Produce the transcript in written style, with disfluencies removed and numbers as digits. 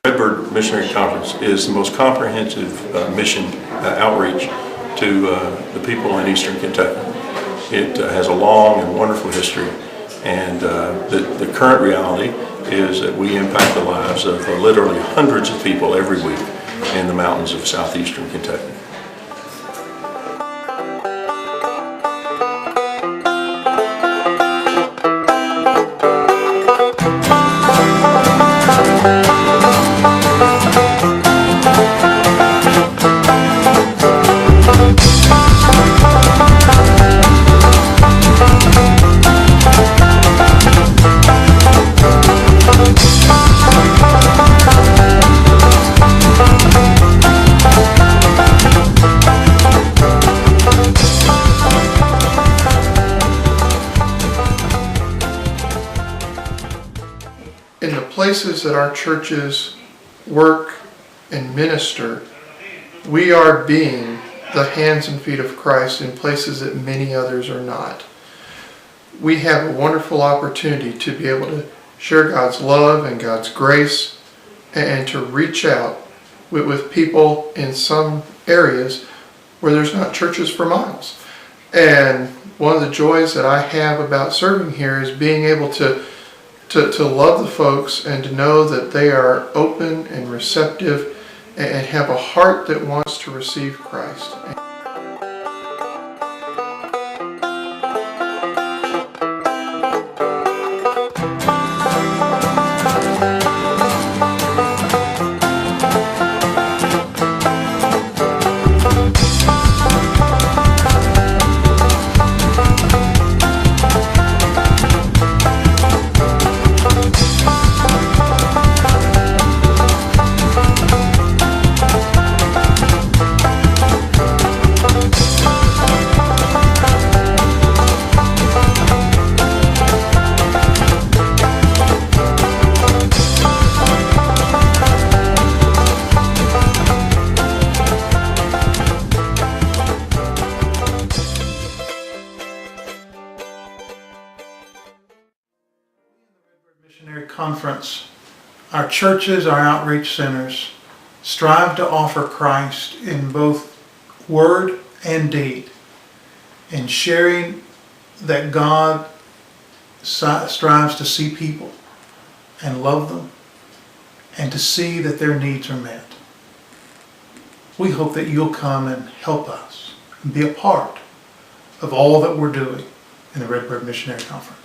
Redbird Missionary Conference is the most comprehensive mission outreach to the people in Eastern Kentucky. It has a long and wonderful history, and the current reality is that we impact the lives of literally hundreds of people every week in the mountains of southeastern Kentucky. In the places that our churches work and minister, we are being the hands and feet of Christ in places that many others are not. We have a wonderful opportunity to be able to share God's love and God's grace and to reach out with people in some areas where there's not churches for miles. And one of the joys that I have about serving here is being able to love the folks and to know that they are open and receptive and have a heart that wants to receive Christ. Missionary Conference, our churches, our outreach centers strive to offer Christ in both word and deed, in sharing that God strives to see people and love them and to see that their needs are met. We hope that you'll come and help us and be a part of all that we're doing in the Redbird Missionary Conference.